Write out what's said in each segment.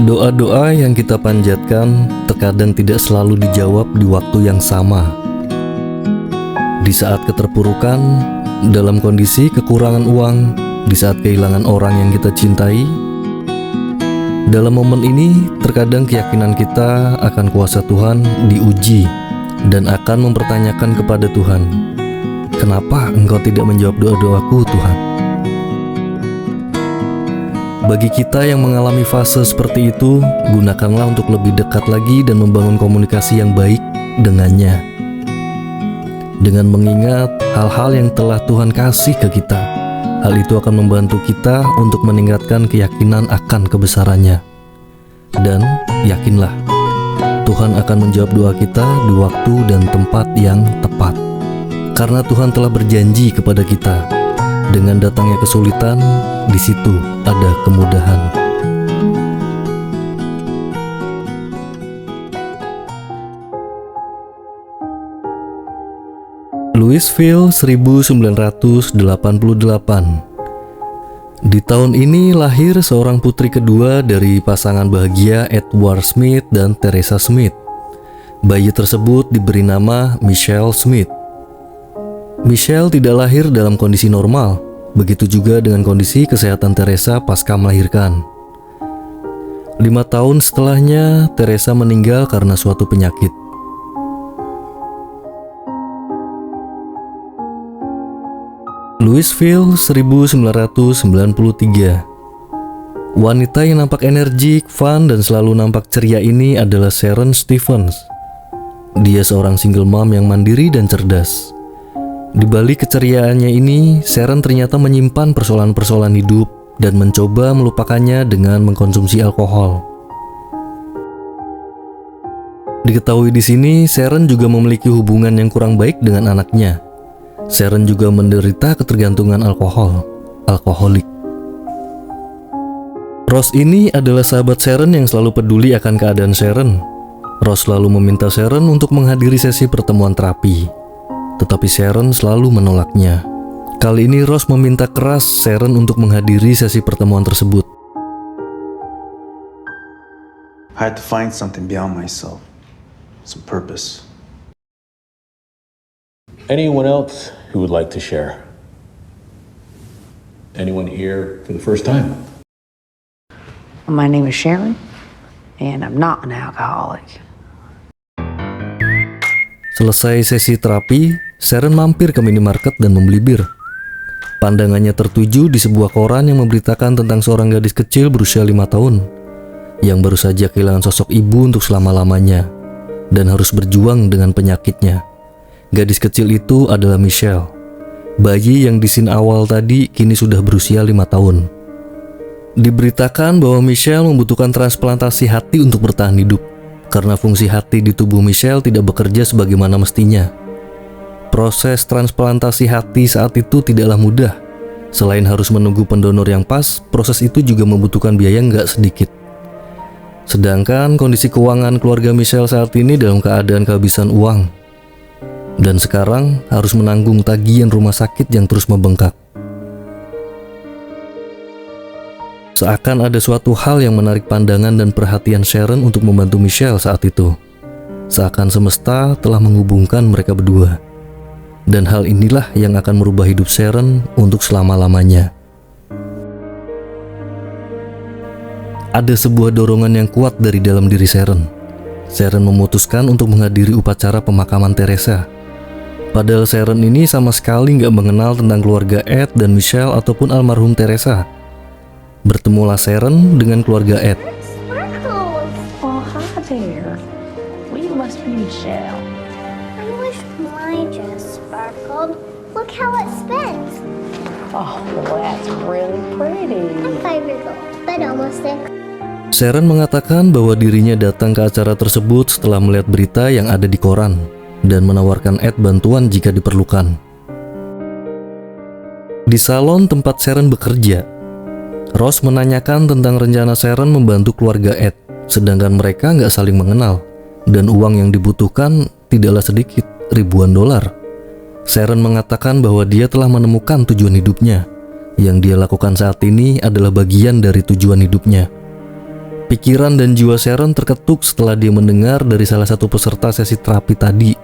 Doa-doa yang kita panjatkan terkadang tidak selalu dijawab di waktu yang sama. Di saat keterpurukan, dalam kondisi kekurangan uang, di saat kehilangan orang yang kita cintai, dalam momen ini terkadang keyakinan kita akan kuasa Tuhan diuji dan akan mempertanyakan kepada Tuhan, "Kenapa Engkau tidak menjawab doa-doaku, Tuhan?" Bagi kita yang mengalami fase seperti itu, gunakanlah untuk lebih dekat lagi dan membangun komunikasi yang baik dengannya. Dengan mengingat hal-hal yang telah Tuhan kasih ke kita, hal itu akan membantu kita untuk meningkatkan keyakinan akan kebesarannya. Dan yakinlah, Tuhan akan menjawab doa kita di waktu dan tempat yang tepat. Karena Tuhan telah berjanji kepada kita, dengan datangnya kesulitan, di situ ada kemudahan. Louisville 1988. Di tahun ini lahir seorang putri kedua dari pasangan bahagia Edward Smith dan Teresa Smith. Bayi tersebut diberi nama Michelle Smith. Michelle tidak lahir dalam kondisi normal, begitu juga dengan kondisi kesehatan Teresa pasca melahirkan. 5 tahun setelahnya, Teresa meninggal karena suatu penyakit. Louisville 1993. Wanita yang nampak energik, fun, dan selalu nampak ceria ini adalah Sharon Stevens. Dia seorang single mom yang mandiri dan cerdas. Di balik keceriaannya ini, Sharon ternyata menyimpan persoalan-persoalan hidup dan mencoba melupakannya dengan mengkonsumsi alkohol. Diketahui di sini, Sharon juga memiliki hubungan yang kurang baik dengan anaknya. Sharon juga menderita ketergantungan alkoholik. Ross ini adalah sahabat Sharon yang selalu peduli akan keadaan Sharon. Ross selalu meminta Sharon untuk menghadiri sesi pertemuan terapi, tetapi Sharon selalu menolaknya. Kali ini Ross meminta keras Sharon untuk menghadiri sesi pertemuan tersebut. I had to find something beyond myself, some purpose. Anyone else who would like to share? Anyone here for the first time? My name is Sharon, and I'm not an alcoholic. Selesai sesi terapi, Sharon mampir ke minimarket dan membeli bir. Pandangannya tertuju di sebuah koran yang memberitakan tentang seorang gadis kecil berusia 5 tahun yang baru saja kehilangan sosok ibu untuk selama-lamanya dan harus berjuang dengan penyakitnya. Gadis kecil itu adalah Michelle. Bayi yang di scene awal tadi kini sudah berusia 5 tahun. Diberitakan bahwa Michelle membutuhkan transplantasi hati untuk bertahan hidup, karena fungsi hati di tubuh Michelle tidak bekerja sebagaimana mestinya. Proses transplantasi hati saat itu tidaklah mudah. Selain harus menunggu pendonor yang pas, proses itu juga membutuhkan biaya nggak sedikit. Sedangkan kondisi keuangan keluarga Michelle saat ini dalam keadaan kehabisan uang. Dan sekarang harus menanggung tagihan rumah sakit yang terus membengkak. Seakan ada suatu hal yang menarik pandangan dan perhatian Sharon untuk membantu Michelle saat itu. Seakan semesta telah menghubungkan mereka berdua. Dan hal inilah yang akan merubah hidup Sharon untuk selama-lamanya. Ada sebuah dorongan yang kuat dari dalam diri Sharon. Sharon memutuskan untuk menghadiri upacara pemakaman Teresa. Padahal Sharon ini sama sekali nggak mengenal tentang keluarga Ed dan Michelle ataupun almarhum Teresa. Bertemulah Sharon dengan keluarga Ed. Oh, hi there. Well, you must be Michelle. I wish my dress sparkled. Look how it spins. Oh, well, that's really pretty. I'm 5 years old, but almost 6. Sharon mengatakan bahwa dirinya datang ke acara tersebut setelah melihat berita yang ada di koran dan menawarkan Ed bantuan jika diperlukan. Di salon tempat Sharon bekerja, Ross menanyakan tentang rencana Sharon membantu keluarga Ed, sedangkan mereka nggak saling mengenal, dan uang yang dibutuhkan tidaklah sedikit, ribuan dolar. Sharon mengatakan bahwa dia telah menemukan tujuan hidupnya. Yang dia lakukan saat ini adalah bagian dari tujuan hidupnya. Pikiran dan jiwa Sharon terketuk setelah dia mendengar dari salah satu peserta sesi terapi tadi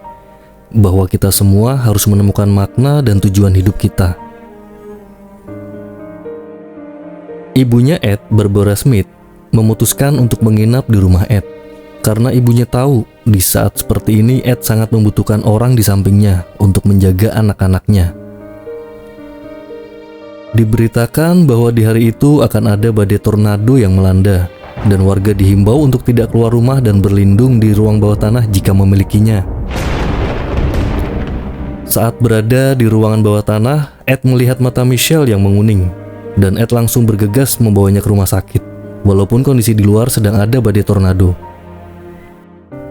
bahwa kita semua harus menemukan makna dan tujuan hidup kita. Ibunya Ed, Barbara Smith, memutuskan untuk menginap di rumah Ed karena ibunya tahu di saat seperti ini Ed sangat membutuhkan orang di sampingnya untuk menjaga anak-anaknya. Diberitakan bahwa di hari itu akan ada badai tornado yang melanda dan warga dihimbau untuk tidak keluar rumah dan berlindung di ruang bawah tanah jika memilikinya. Saat berada di ruangan bawah tanah, Ed melihat mata Michelle yang menguning dan Ed langsung bergegas membawanya ke rumah sakit walaupun kondisi di luar sedang ada badai tornado.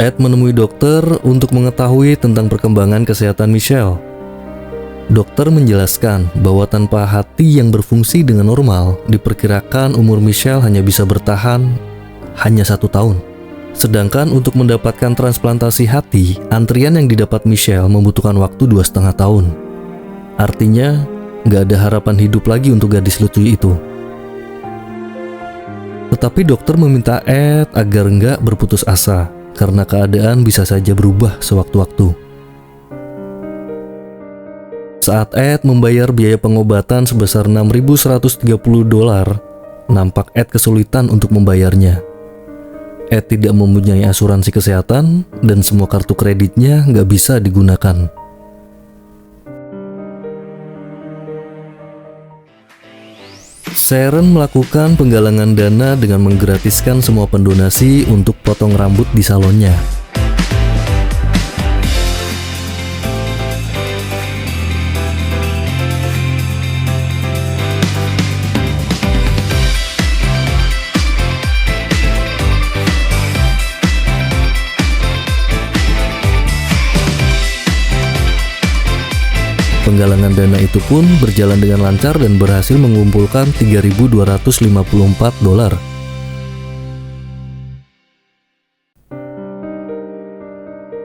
Ed menemui dokter untuk mengetahui tentang perkembangan kesehatan Michelle. Dokter menjelaskan bahwa tanpa hati yang berfungsi dengan normal, diperkirakan umur Michelle hanya bisa bertahan hanya 1 tahun. Sedangkan untuk mendapatkan transplantasi hati, antrian yang didapat Michelle membutuhkan waktu 2,5 tahun. Artinya, gak ada harapan hidup lagi untuk gadis lucu itu. Tetapi dokter meminta Ed agar gak berputus asa, karena keadaan bisa saja berubah sewaktu-waktu. Saat Ed membayar biaya pengobatan sebesar $6.130, nampak Ed kesulitan untuk membayarnya. Ed tidak mempunyai asuransi kesehatan dan semua kartu kreditnya nggak bisa digunakan. Sharon melakukan penggalangan dana dengan menggratiskan semua pendonasi untuk potong rambut di salonnya. Penggalangan dana itu pun berjalan dengan lancar dan berhasil mengumpulkan $3.254.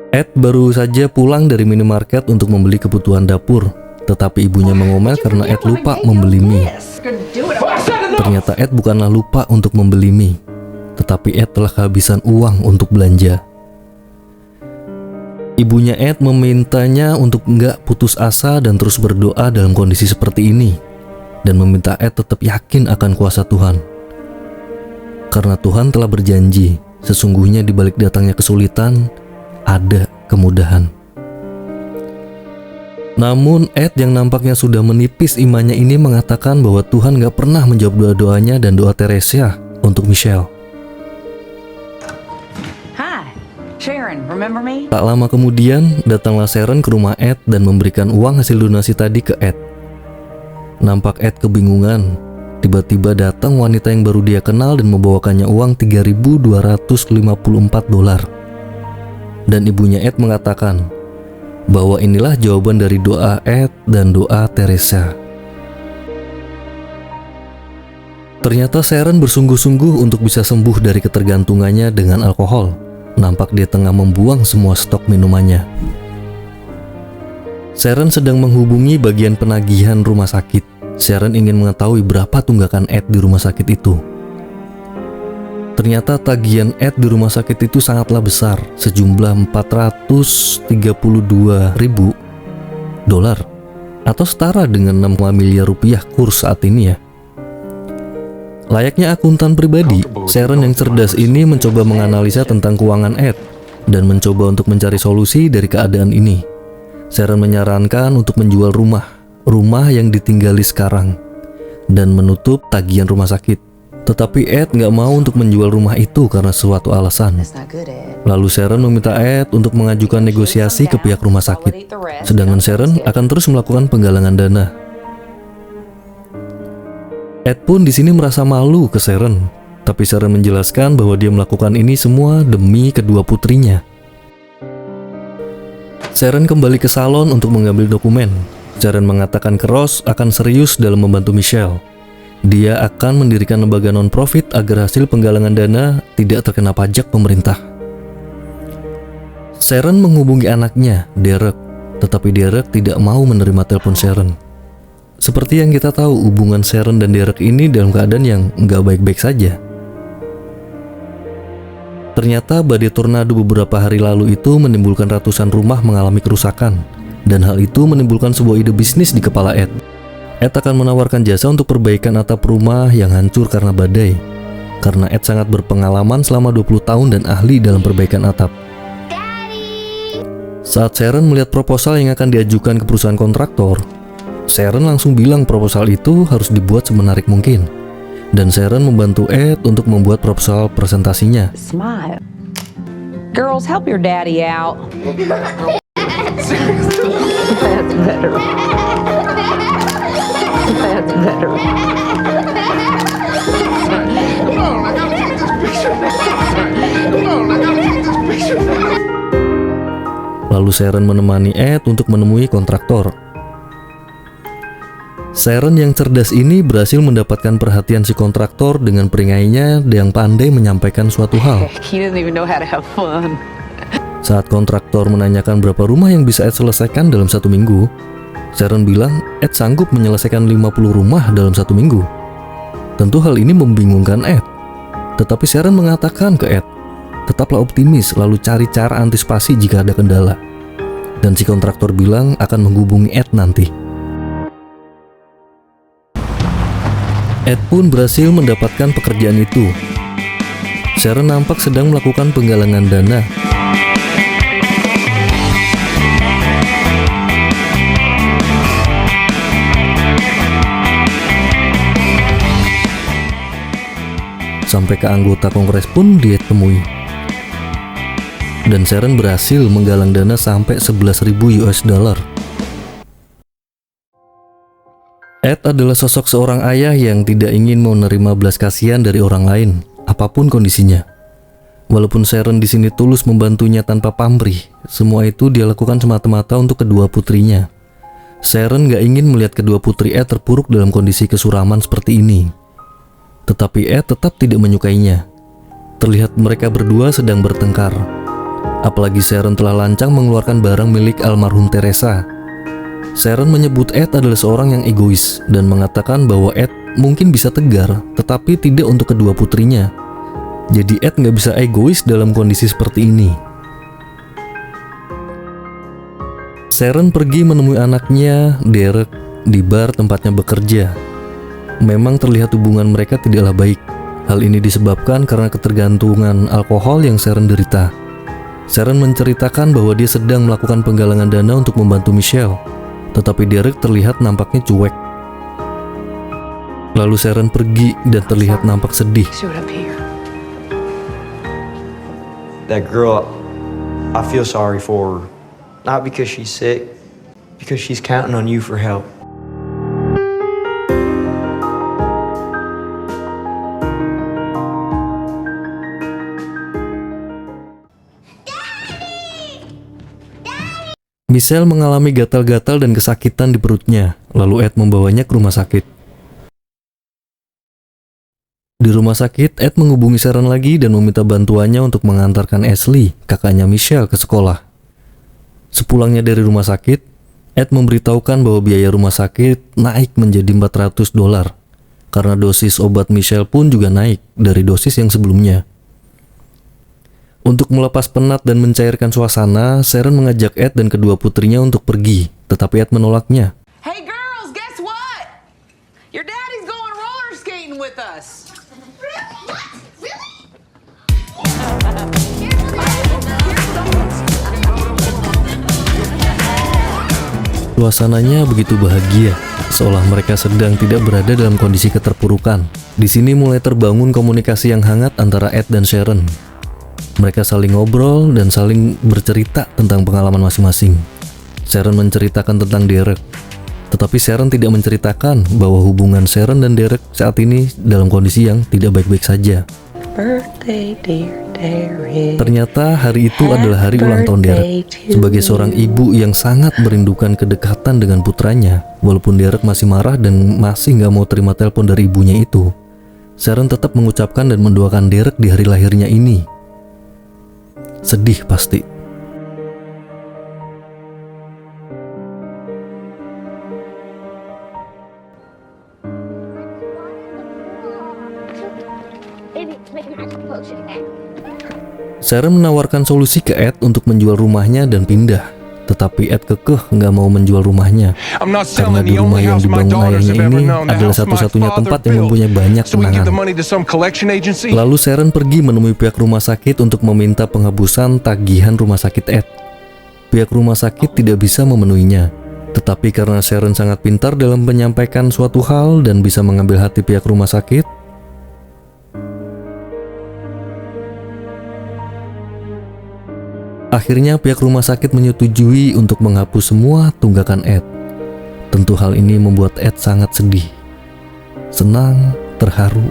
Ed baru saja pulang dari minimarket untuk membeli kebutuhan dapur, tetapi ibunya mengomel karena Ed lupa membeli mie. Ternyata Ed bukanlah lupa untuk membeli mie, tetapi Ed telah kehabisan uang untuk belanja. Ibunya Ed memintanya untuk nggak putus asa dan terus berdoa dalam kondisi seperti ini, dan meminta Ed tetap yakin akan kuasa Tuhan. Karena Tuhan telah berjanji, sesungguhnya di balik datangnya kesulitan, ada kemudahan. Namun Ed yang nampaknya sudah menipis imannya ini mengatakan bahwa Tuhan nggak pernah menjawab doa-doanya dan doa Teresia untuk Michelle. Sharon, remember me? Tak lama kemudian, datanglah Sharon ke rumah Ed dan memberikan uang hasil donasi tadi ke Ed. Nampak Ed kebingungan. Tiba-tiba datang wanita yang baru dia kenal dan membawakannya uang $3.254. Dan ibunya Ed mengatakan bahwa inilah jawaban dari doa Ed dan doa Teresa. Ternyata Sharon bersungguh-sungguh untuk bisa sembuh dari ketergantungannya dengan alkohol. Nampak dia tengah membuang semua stok minumannya. Sharon sedang menghubungi bagian penagihan rumah sakit. Sharon ingin mengetahui berapa tunggakan Ed di rumah sakit itu. Ternyata tagihan Ed di rumah sakit itu sangatlah besar, sejumlah $432.000 atau setara dengan 6 miliar rupiah kurs saat ini ya. Layaknya akuntan pribadi, Sharon yang cerdas ini mencoba menganalisa tentang keuangan Ed dan mencoba untuk mencari solusi dari keadaan ini. Sharon menyarankan untuk menjual rumah yang ditinggali sekarang dan menutup tagihan rumah sakit. Tetapi Ed nggak mau untuk menjual rumah itu karena suatu alasan. Lalu Sharon meminta Ed untuk mengajukan negosiasi ke pihak rumah sakit, sedangkan Sharon akan terus melakukan penggalangan dana. Ed pun di sini merasa malu ke Sharon, tapi Sharon menjelaskan bahwa dia melakukan ini semua demi kedua putrinya. Sharon kembali ke salon untuk mengambil dokumen. Sharon mengatakan ke Ross akan serius dalam membantu Michelle. Dia akan mendirikan lembaga non-profit agar hasil penggalangan dana tidak terkena pajak pemerintah. Sharon menghubungi anaknya, Derek, tetapi Derek tidak mau menerima telepon Sharon. Seperti yang kita tahu, hubungan Sharon dan Derek ini dalam keadaan yang nggak baik-baik saja. Ternyata badai tornado beberapa hari lalu itu menimbulkan ratusan rumah mengalami kerusakan, dan hal itu menimbulkan sebuah ide bisnis di kepala Ed. Ed akan menawarkan jasa untuk perbaikan atap rumah yang hancur karena badai. Karena Ed sangat berpengalaman selama 20 tahun dan ahli dalam perbaikan atap. Saat Sharon melihat proposal yang akan diajukan ke perusahaan kontraktor, Sharon langsung bilang proposal itu harus dibuat semenarik mungkin. Dan Sharon membantu Ed untuk membuat proposal presentasinya. Smile. Girls, help your daddy out. That's better. That's better. Lalu Sharon menemani Ed untuk menemui kontraktor. Sharon yang cerdas ini berhasil mendapatkan perhatian si kontraktor dengan peringainya yang pandai menyampaikan suatu hal. He doesn't even know how to have fun. Saat kontraktor menanyakan berapa rumah yang bisa Ed selesaikan dalam 1 minggu, Sharon bilang Ed sanggup menyelesaikan 50 rumah dalam 1 minggu. Tentu hal ini membingungkan Ed. Tetapi Sharon mengatakan ke Ed, tetaplah optimis lalu cari cara antisipasi jika ada kendala. Dan si kontraktor bilang akan menghubungi Ed nanti. Ed pun berhasil mendapatkan pekerjaan itu. Sharon nampak sedang melakukan penggalangan dana. Sampai ke anggota kongres pun dia temui. Dan Sharon berhasil menggalang dana sampai 11.000 US dollar. Ed adalah sosok seorang ayah yang tidak ingin menerima belas kasihan dari orang lain, apapun kondisinya. Walaupun Sharon di sini tulus membantunya tanpa pamrih, semua itu dia lakukan semata-mata untuk kedua putrinya. Sharon gak ingin melihat kedua putri Ed terpuruk dalam kondisi kesuraman seperti ini. Tetapi Ed tetap tidak menyukainya. Terlihat mereka berdua sedang bertengkar. Apalagi Sharon telah lancang mengeluarkan barang milik almarhum Teresa. Sharon menyebut Ed adalah seorang yang egois dan mengatakan bahwa Ed mungkin bisa tegar, tetapi tidak untuk kedua putrinya. Jadi Ed nggak bisa egois dalam kondisi seperti ini. Sharon pergi menemui anaknya, Derek, di bar tempatnya bekerja. Memang terlihat hubungan mereka tidaklah baik. Hal ini disebabkan karena ketergantungan alkohol yang Sharon derita. Sharon menceritakan bahwa dia sedang melakukan penggalangan dana untuk membantu Michelle. Tetapi Derek terlihat nampaknya cuek. Lalu Sharon pergi dan terlihat nampak sedih. That girl, I feel sorry for her. Not because she's sick, because she's counting on you for help. Michelle mengalami gatal-gatal dan kesakitan di perutnya, lalu Ed membawanya ke rumah sakit. Di rumah sakit, Ed menghubungi Sharon lagi dan meminta bantuannya untuk mengantarkan Ashley, kakaknya Michelle, ke sekolah. Sepulangnya dari rumah sakit, Ed memberitahukan bahwa biaya rumah sakit naik menjadi $400, karena dosis obat Michelle pun juga naik dari dosis yang sebelumnya. Untuk melepas penat dan mencairkan suasana, Sharon mengajak Ed dan kedua putrinya untuk pergi, tetapi Ed menolaknya. Hey girls, guess what? Your daddy's going roller skating with us. Suasananya begitu bahagia, seolah mereka sedang tidak berada dalam kondisi keterpurukan. Di sini mulai terbangun komunikasi yang hangat antara Ed dan Sharon. Mereka saling ngobrol dan saling bercerita tentang pengalaman masing-masing. Sharon menceritakan tentang Derek, tetapi Sharon tidak menceritakan bahwa hubungan Sharon dan Derek saat ini dalam kondisi yang tidak baik-baik saja. Birthday, dear Derek. Ternyata hari itu adalah hari ulang tahun Derek. Sebagai seorang ibu yang sangat merindukan kedekatan dengan putranya, walaupun Derek masih marah dan masih nggak mau terima telepon dari ibunya itu, Sharon tetap mengucapkan dan mendoakan Derek di hari lahirnya ini. Sedih pasti. Maybe make a magic potion. Sharon menawarkan solusi ke Ed untuk menjual rumahnya dan pindah. Tetapi Ed kekeh nggak mau menjual rumahnya. Karena di rumah yang dibangun ayahnya ini adalah satu-satunya tempat yang mempunyai banyak kenangan. Lalu Sharon pergi menemui pihak rumah sakit untuk meminta penghapusan tagihan rumah sakit Ed. Pihak rumah sakit tidak bisa memenuhinya. Tetapi karena Sharon sangat pintar dalam menyampaikan suatu hal dan bisa mengambil hati pihak rumah sakit, akhirnya pihak rumah sakit menyetujui untuk menghapus semua tunggakan Ed. Tentu hal ini membuat Ed sangat sedih, senang, terharu.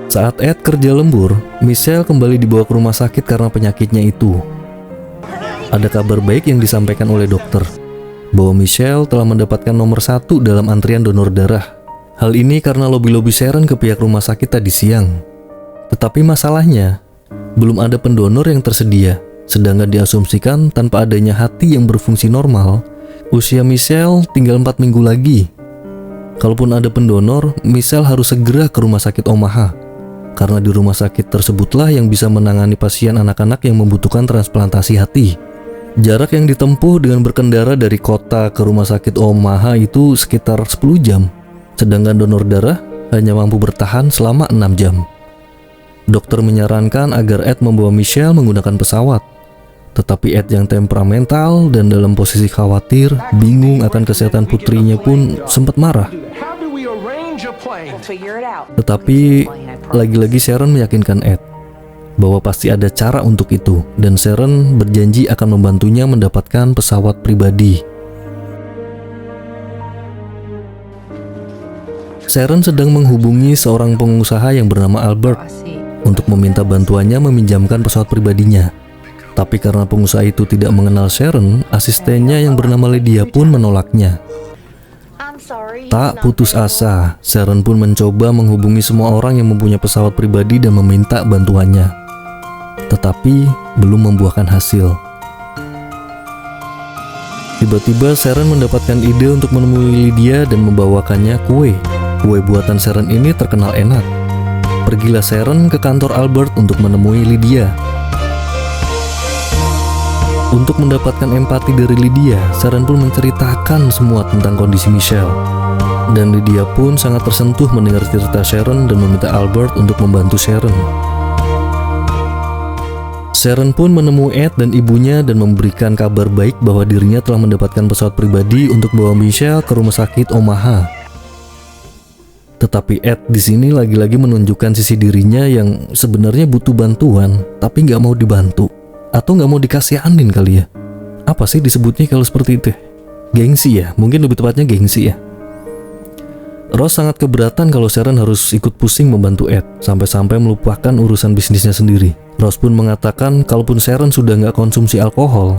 Saat Ed kerja lembur, Michelle kembali dibawa ke rumah sakit karena penyakitnya itu. Ada kabar baik yang disampaikan oleh dokter, bahwa Michelle telah mendapatkan nomor 1 dalam antrian donor darah. Hal ini karena lobi-lobi Sharon ke pihak rumah sakit tadi siang. Tetapi masalahnya, belum ada pendonor yang tersedia, sedangkan diasumsikan tanpa adanya hati yang berfungsi normal, usia Michelle tinggal 4 minggu lagi. Kalaupun ada pendonor, Michelle harus segera ke rumah sakit Omaha. Karena di rumah sakit tersebutlah yang bisa menangani pasien anak-anak yang membutuhkan transplantasi hati. Jarak yang ditempuh dengan berkendara dari kota ke rumah sakit Omaha itu sekitar 10 jam. Sedangkan donor darah hanya mampu bertahan selama 6 jam. Dokter menyarankan agar Ed membawa Michelle menggunakan pesawat. Tetapi Ed yang temperamental dan dalam posisi khawatir, bingung akan kesehatan putrinya pun sempat marah. Tetapi lagi-lagi Sharon meyakinkan Ed bahwa pasti ada cara untuk itu, dan Sharon berjanji akan membantunya mendapatkan pesawat pribadi. Sharon sedang menghubungi seorang pengusaha yang bernama Albert untuk meminta bantuannya meminjamkan pesawat pribadinya. Tapi karena pengusaha itu tidak mengenal Sharon, asistennya yang bernama Lydia pun menolaknya. Tak putus asa, Sharon pun mencoba menghubungi semua orang yang mempunyai pesawat pribadi dan meminta bantuannya. Tetapi belum membuahkan hasil. Tiba-tiba Sharon mendapatkan ide untuk menemui Lydia dan membawakannya kue. Kue buatan Sharon ini terkenal enak. Pergilah Sharon ke kantor Albert untuk menemui Lydia. Untuk mendapatkan empati dari Lydia, Sharon pun menceritakan semua tentang kondisi Michelle. Dan Lydia pun sangat tersentuh mendengar cerita Sharon dan meminta Albert untuk membantu Sharon. Sharon pun menemui Ed dan ibunya dan memberikan kabar baik bahwa dirinya telah mendapatkan pesawat pribadi untuk bawa Michelle ke rumah sakit Omaha. Tetapi Ed di sini lagi-lagi menunjukkan sisi dirinya yang sebenarnya butuh bantuan, tapi nggak mau dibantu. Atau nggak mau dikasihanin kali ya. Apa sih disebutnya kalau seperti itu? Gengsi ya, mungkin lebih tepatnya gengsi ya. Ross sangat keberatan kalau Sharon harus ikut pusing membantu Ed, sampai-sampai melupakan urusan bisnisnya sendiri. Ross pun mengatakan kalaupun Sharon sudah nggak konsumsi alkohol,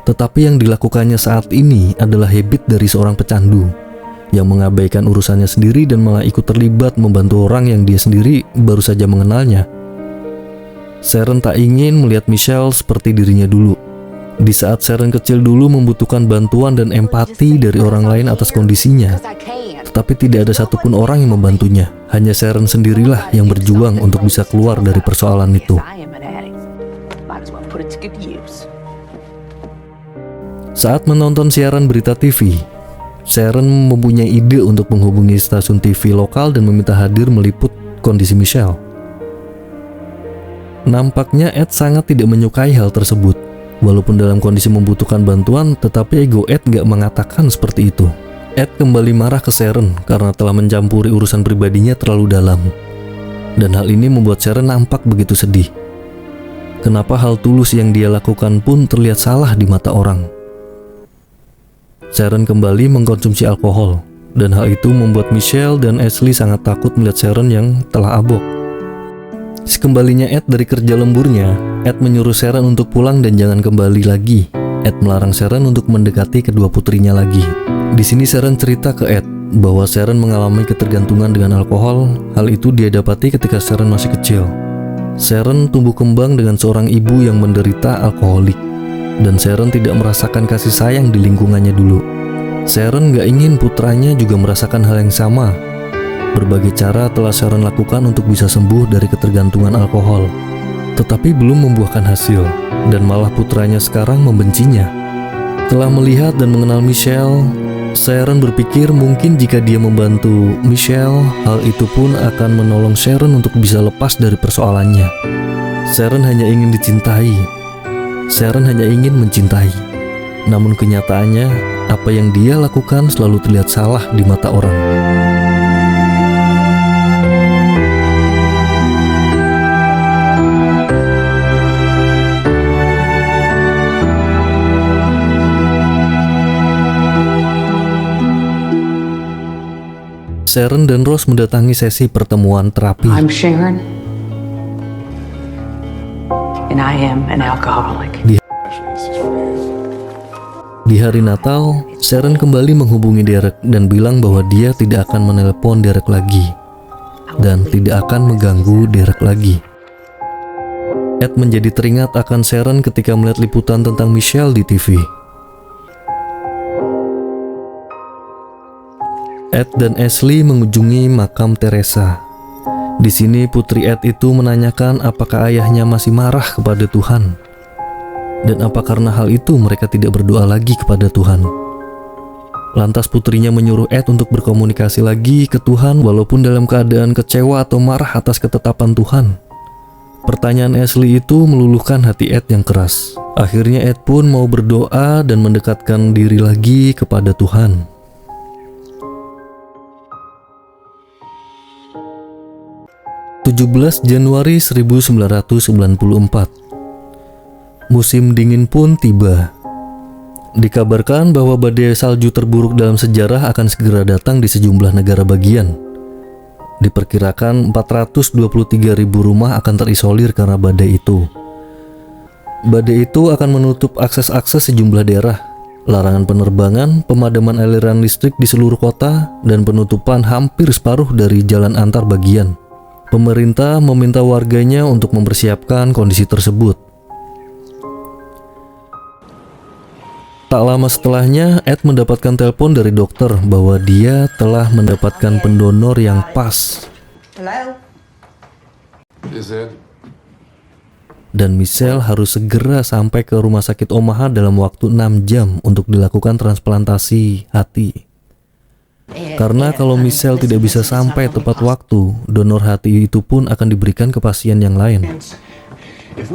tetapi yang dilakukannya saat ini adalah habit dari seorang pecandu, yang mengabaikan urusannya sendiri dan malah ikut terlibat membantu orang yang dia sendiri baru saja mengenalnya. Sharon tak ingin melihat Michelle seperti dirinya dulu. Di saat Sharon kecil dulu membutuhkan bantuan dan empati dari orang lain atas kondisinya, tetapi tidak ada satupun orang yang membantunya. Hanya Sharon sendirilah yang berjuang untuk bisa keluar dari persoalan itu. Saat menonton siaran berita TV, Sharon mempunyai ide untuk menghubungi stasiun TV lokal dan meminta hadir meliput kondisi Michelle. Nampaknya Ed sangat tidak menyukai hal tersebut. Walaupun dalam kondisi membutuhkan bantuan, tetapi ego Ed gak mengatakan seperti itu. Ed kembali marah ke Sharon karena telah mencampuri urusan pribadinya terlalu dalam. Dan hal ini membuat Sharon nampak begitu sedih. Kenapa hal tulus yang dia lakukan pun terlihat salah di mata orang. Sharon kembali mengkonsumsi alkohol, dan hal itu membuat Michelle dan Ashley sangat takut melihat Sharon yang telah abok. Sekembalinya Ed dari kerja lemburnya, Ed menyuruh Sharon untuk pulang dan jangan kembali lagi. Ed melarang Sharon untuk mendekati kedua putrinya lagi. Di sini Sharon cerita ke Ed bahwa Sharon mengalami ketergantungan dengan alkohol. Hal itu dia dapati ketika Sharon masih kecil. Sharon tumbuh kembang dengan seorang ibu yang menderita alkoholik, dan Sharon tidak merasakan kasih sayang di lingkungannya dulu. Sharon gak ingin putranya juga merasakan hal yang sama. Berbagai cara telah Sharon lakukan untuk bisa sembuh dari ketergantungan alkohol, tetapi belum membuahkan hasil, dan malah putranya sekarang membencinya. Setelah melihat dan mengenal Michelle, Sharon berpikir mungkin jika dia membantu Michelle, hal itu pun akan menolong Sharon untuk bisa lepas dari persoalannya. Sharon hanya ingin dicintai. Sharon hanya ingin mencintai. Namun kenyataannya, apa yang dia lakukan selalu terlihat salah di mata orang. Sharon dan Rose mendatangi sesi pertemuan terapi. I'm Sharon, and I am an alcoholic. Di hari Natal, Sharon kembali menghubungi Derek dan bilang bahwa dia tidak akan menelepon Derek lagi dan tidak akan mengganggu Derek lagi. Ed menjadi teringat akan Sharon ketika melihat liputan tentang Michelle di TV. Ed dan Ashley mengunjungi makam Teresa. Di sini putri Ed itu menanyakan apakah ayahnya masih marah kepada Tuhan, dan apa karena hal itu mereka tidak berdoa lagi kepada Tuhan. Lantas putrinya menyuruh Ed untuk berkomunikasi lagi ke Tuhan walaupun dalam keadaan kecewa atau marah atas ketetapan Tuhan. Pertanyaan Ashley itu meluluhkan hati Ed yang keras. Akhirnya Ed pun mau berdoa dan mendekatkan diri lagi kepada Tuhan. 17 Januari 1994. Musim dingin pun tiba. Dikabarkan bahwa badai salju terburuk dalam sejarah akan segera datang di sejumlah negara bagian. Diperkirakan 423.000 rumah akan terisolir karena badai itu. Badai itu akan menutup akses-akses sejumlah daerah, larangan penerbangan, pemadaman aliran listrik di seluruh kota, dan penutupan hampir separuh dari jalan antar bagian. Pemerintah meminta warganya untuk mempersiapkan kondisi tersebut. Tak lama setelahnya, Ed mendapatkan telepon dari dokter bahwa dia telah mendapatkan pendonor yang pas. Dan Michelle harus segera sampai ke rumah sakit Omaha dalam waktu 6 jam untuk dilakukan transplantasi hati. Karena kalau Michelle tidak bisa sampai tepat waktu, donor hati itu pun akan diberikan ke pasien yang lain.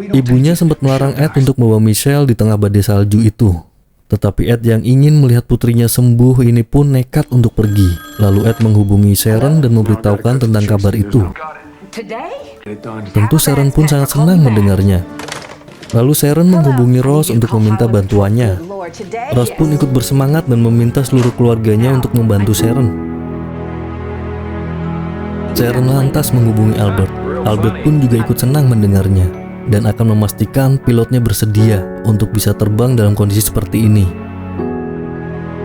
Ibunya sempat melarang Ed untuk membawa Michelle di tengah badai salju itu. Tetapi Ed yang ingin melihat putrinya sembuh ini pun nekat untuk pergi. Lalu Ed menghubungi Sharon dan memberitahukan tentang kabar itu. Tentu Sharon pun sangat senang mendengarnya. Lalu Sharon menghubungi Rose untuk meminta bantuannya. Rose pun ikut bersemangat dan meminta seluruh keluarganya untuk membantu Sharon. Sharon lantas menghubungi Albert. Albert pun juga ikut senang mendengarnya dan akan memastikan pilotnya bersedia untuk bisa terbang dalam kondisi seperti ini.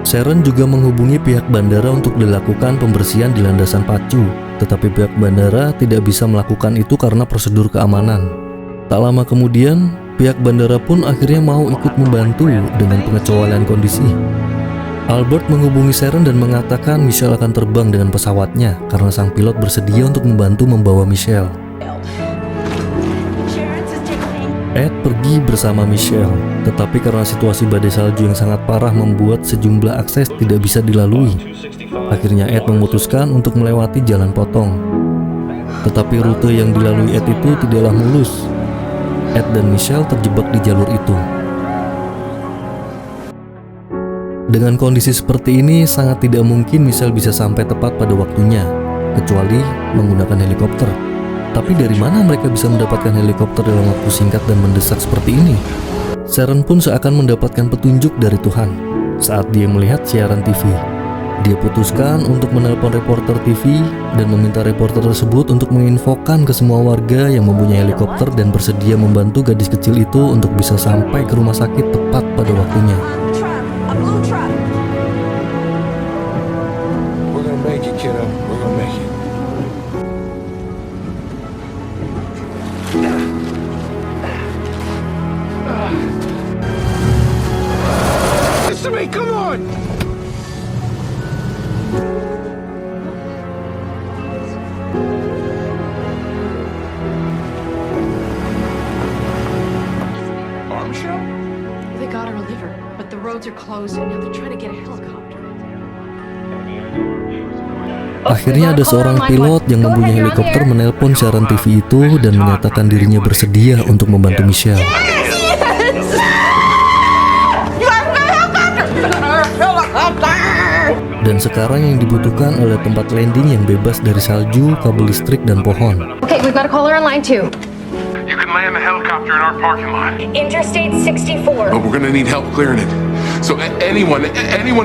Sharon juga menghubungi pihak bandara untuk dilakukan pembersihan di landasan pacu, tetapi pihak bandara tidak bisa melakukan itu karena prosedur keamanan. Tak lama kemudian, pihak bandara pun akhirnya mau ikut membantu dengan pengecualian kondisi. Albert menghubungi Sharon dan mengatakan Michelle akan terbang dengan pesawatnya karena sang pilot bersedia untuk membantu membawa Michelle. Ed pergi bersama Michelle, tetapi karena situasi badai salju yang sangat parah membuat sejumlah akses tidak bisa dilalui. Akhirnya Ed memutuskan untuk melewati jalan potong. Tetapi rute yang dilalui Ed itu tidaklah mulus. Ed dan Michelle terjebak di jalur itu. Dengan kondisi seperti ini, sangat tidak mungkin Michelle bisa sampai tepat pada waktunya, kecuali menggunakan helikopter. Tapi dari mana mereka bisa mendapatkan helikopter dalam waktu singkat dan mendesak seperti ini? Sharon pun seakan mendapatkan petunjuk dari Tuhan saat dia melihat siaran TV. Dia putuskan untuk menelpon reporter TV dan meminta reporter tersebut untuk menginfokan ke semua warga yang mempunyai helikopter dan bersedia membantu gadis kecil itu untuk bisa sampai ke rumah sakit tepat pada waktunya. doing? Arm show? They got her a liver, but the roads are closed and now they're trying to get a helicopter. Akhirnya ada seorang pilot yang mempunyai helikopter menelpon siaran TV itu dan menyatakan dirinya bersedia untuk membantu Michelle. Dan sekarang yang dibutuhkan adalah tempat landing yang bebas dari salju, kabel listrik, dan pohon. Okay, we've got a caller on line 2. You can land the helicopter in our parking lot. Interstate 64. But we're gonna need help clearing it. So anyone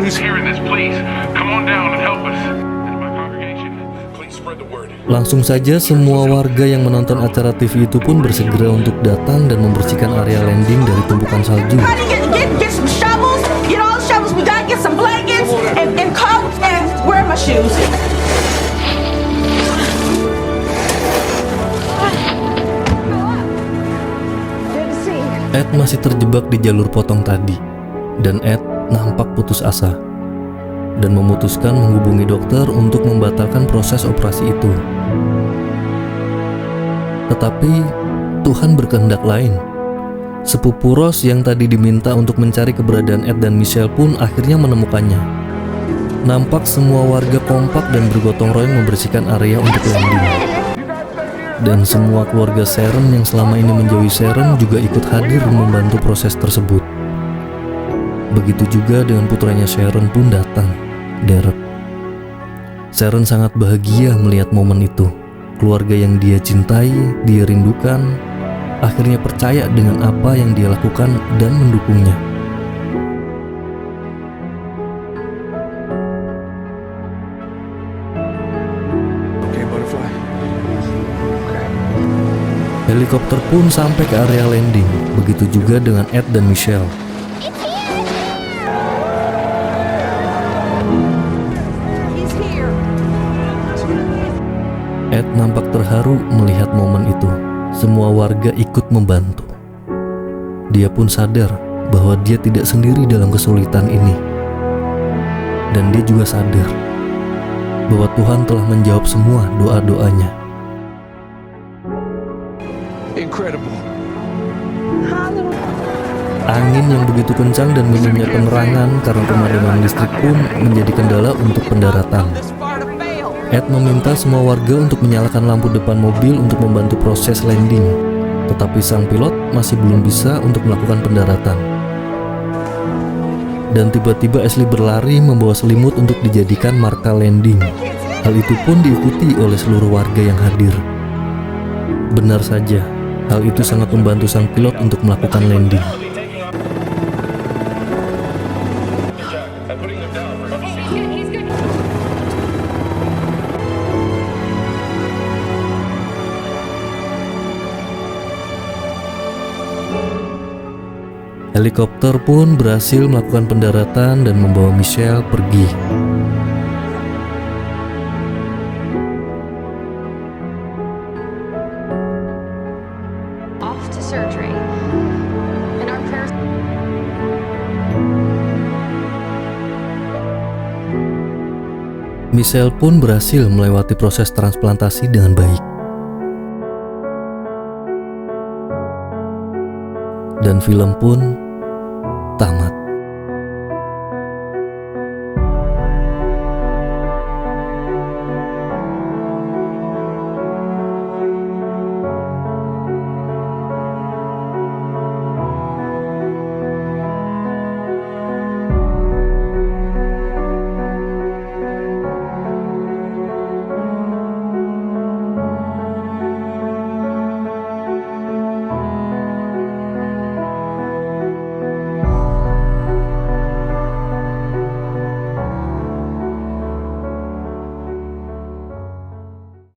who's hearing this, please come on down and help us. And my congregation, please spread the word. Langsung saja semua warga yang menonton acara TV itu pun bersegera untuk datang dan membersihkan area landing dari tumpukan salju. Get some shovels. Get all the shovels. We gotta get some blankets and coats and where are my shoes? Ed masih terjebak di jalur potong tadi, dan Ed nampak putus asa dan memutuskan menghubungi dokter untuk membatalkan proses operasi itu. Tetapi Tuhan berkehendak lain. Sepupu Ross yang tadi diminta untuk mencari keberadaan Ed dan Michelle pun akhirnya menemukannya. Nampak semua warga kompak dan bergotong royong membersihkan area untuk landing. Dan semua keluarga Sharon yang selama ini menjauhi Sharon juga ikut hadir membantu proses tersebut. Begitu juga dengan putranya Sharon pun datang, Derek. Sharon sangat bahagia melihat momen itu. Keluarga yang dia cintai, dia rindukan, akhirnya percaya dengan apa yang dia lakukan dan mendukungnya. Okay, butterfly. Helikopter pun sampai ke area landing, begitu juga dengan Ed dan Michelle. Ed nampak terharu melihat momen itu. Semua warga ikut membantu. Dia pun sadar bahwa dia tidak sendiri dalam kesulitan ini. Dan dia juga sadar bahwa Tuhan telah menjawab semua doa-doanya. Incredible. Angin yang begitu kencang dan minimnya penerangan karena pemadaman listrik pun menjadi kendala untuk pendaratan. Ed meminta semua warga untuk menyalakan lampu depan mobil untuk membantu proses landing, tetapi sang pilot masih belum bisa untuk melakukan pendaratan. Dan tiba-tiba Ashley berlari membawa selimut untuk dijadikan marka landing. Hal itu pun diikuti oleh seluruh warga yang hadir. Benar saja, hal itu sangat membantu sang pilot untuk melakukan landing. Helikopter pun berhasil melakukan pendaratan dan membawa Michelle pergi. Off to surgery. And our prayers. Michelle pun berhasil melewati proses transplantasi dengan baik. Dan film pun